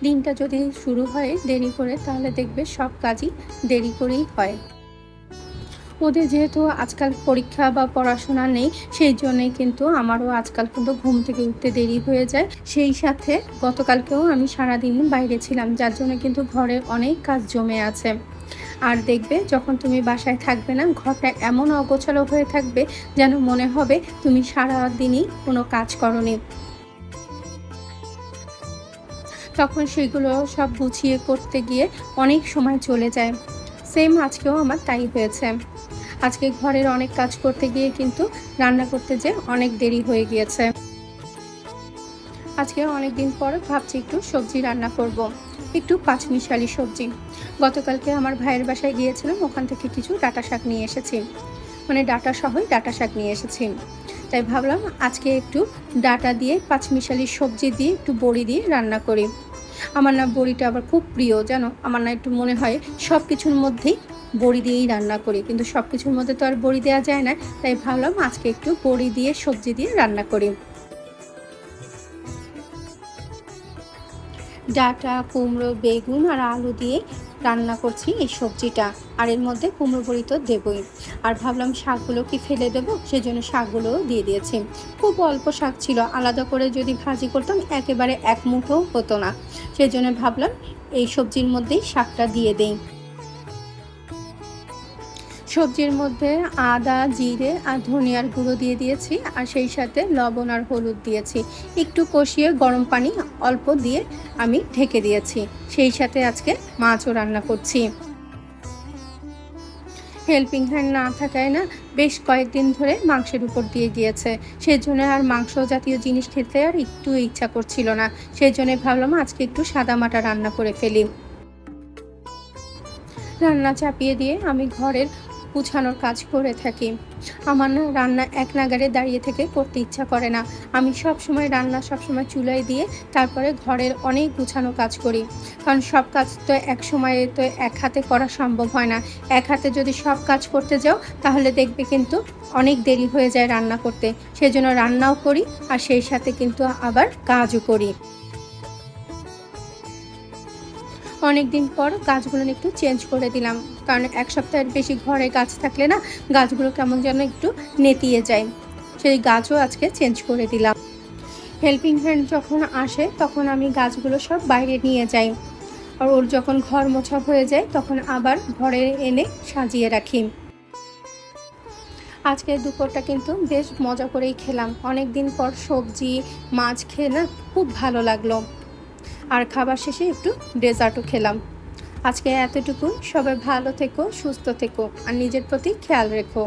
দিনটা যদি শুরু হয় দেরি করে তাহলে দেখবে সব কাজই দেরি করেই হয়। ওদের যেহেতু আজকাল পরীক্ষা বা পড়াশোনা নেই, সেই জন্যই কিন্তু আমারও আজকাল কিন্তু ঘুম থেকে উঠতে দেরি হয়ে যায়। সেই সাথে গতকালকেও আমি সারাদিন বাইরে ছিলাম, যার জন্য কিন্তু ঘরে অনেক কাজ জমে আছে। আর দেখবে যখন তুমি বাসায় থাকবে না, ঘরটা এমন অগোছালো হয়ে থাকবে যেন মনে হবে তুমি সারাদিনই কোনো কাজ করোনি। তখন সেগুলো সব গুছিয়ে করতে গিয়ে অনেক সময় চলে যায়। সেম আজকেও আমার তাই হয়েছে। আজকে ঘরের অনেক কাজ করতে গিয়ে কিন্তু রান্না করতে যেয়ে অনেক দেরি হয়ে গিয়েছে। আজকে অনেকদিন পর ভাবছি একটু সবজি রান্না করব। একটু পাঁচমিশালি সবজি। গতকালকে আমার ভাইয়ের বাসায় গিয়েছিলাম, ওখান থেকে কিছু ডাঁটা শাক নিয়ে এসেছি। মানে ডাঁটা সহই ডাঁটা শাক নিয়ে এসেছি। তাই ভাবলাম আজকে একটু ডাঁটা দিয়ে পাঁচমিশালি সবজি দিয়ে একটু বড়ি দিয়ে রান্না করি। আমার না বড়িটা আবার খুব প্রিয় জানো। আমার না একটু মনে হয় সব কিছুর মধ্যেই বড়ি দিয়েই রান্না করি, কিন্তু সব কিছুর মধ্যে তো আর বড়ি দেওয়া যায় না। তাই ভাবলাম আজকে একটু বড়ি দিয়ে সবজি দিয়ে রান্না করি। ডাঁটা, কুমড়ো, বেগুন আর আলু দিয়ে রান্না করছি এই সবজিটা। আর এর মধ্যে কুমড়ো বড়ি তো দেবই। আর ভাবলাম শাকগুলো কি ফেলে দেবো, সেজন্য শাকগুলোও দিয়ে দিয়েছি। খুব অল্প শাক ছিল, আলাদা করে যদি ভাজি করতাম একেবারে এক মুঠোও হতো না। সেজন্য ভাবলাম এই সবজির মধ্যেই শাকটা দিয়ে দেই। সবজির মধ্যে আদা, জিরে আর ধনিয়ার গুঁড়ো দিয়ে দিয়েছি, আর সেই সাথে লবণ আর হলুদ দিয়েছি। একটু কষিয়ে গরম পানি অল্প দিয়ে আমি ঢেকে দিয়েছি। সেই সাথে আজকে মাছও রান্না করছি। হেল্পিং হ্যান্ড না থাকায় না বেশ কয়েকদিন ধরে মাংসের উপর দিয়ে গিয়েছে। সেজন্য আর মাংস জাতীয় জিনিস খেতে আর একটু ইচ্ছা করছিল না। সেই জন্য ভাবলাম আজকে একটু সাদামাটা রান্না করে ফেলি। রান্না চাপিয়ে দিয়ে আমি ঘরের গুছানোর কাজ করে থাকি। আমার না রান্না এক নাগাড়ে দাঁড়িয়ে থেকে করতে ইচ্ছা করে না। আমি সবসময় রান্না সবসময় চুলায় দিয়ে তারপরে ঘরের অনেক গুছানো কাজ করি। কারণ সব কাজ তো এক সময়ে তো এক হাতে করা সম্ভব হয় না। এক হাতে যদি সব কাজ করতে যাও তাহলে দেখবে কিন্তু অনেক দেরি হয়ে যায় রান্না করতে। সেজন্য রান্নাও করি আর সেই সাথে কিন্তু আবার কাজও করি। অনেকদিন পর গাছগুলো একটু চেঞ্জ করে দিলাম, কারণ এক সপ্তাহের বেশি ঘরে গাছ থাকলে না গাছগুলো কেমন যেন একটু নেতিয়ে যায়। সেই গাছও আজকে চেঞ্জ করে দিলাম। হেল্পিং হ্যান্ড যখন আসে তখন আমি গাছগুলো সব বাইরে নিয়ে যাই, আর ওর যখন ঘর মোছা হয়ে যায় তখন আবার ঘরে এনে সাজিয়ে রাখি। আজকে দুপুরটা কিন্তু বেশ মজা করেই খেলাম। অনেক দিন পর সবজি মাছ খেয়ে না খুব ভালো লাগলো। আর খাবার শেষে একটু ডেজার্টও খেলাম। আজকে এতটুকুই। সবাই ভালো থেকো, সুস্থ থেকো আর নিজের প্রতি খেয়াল রেখো।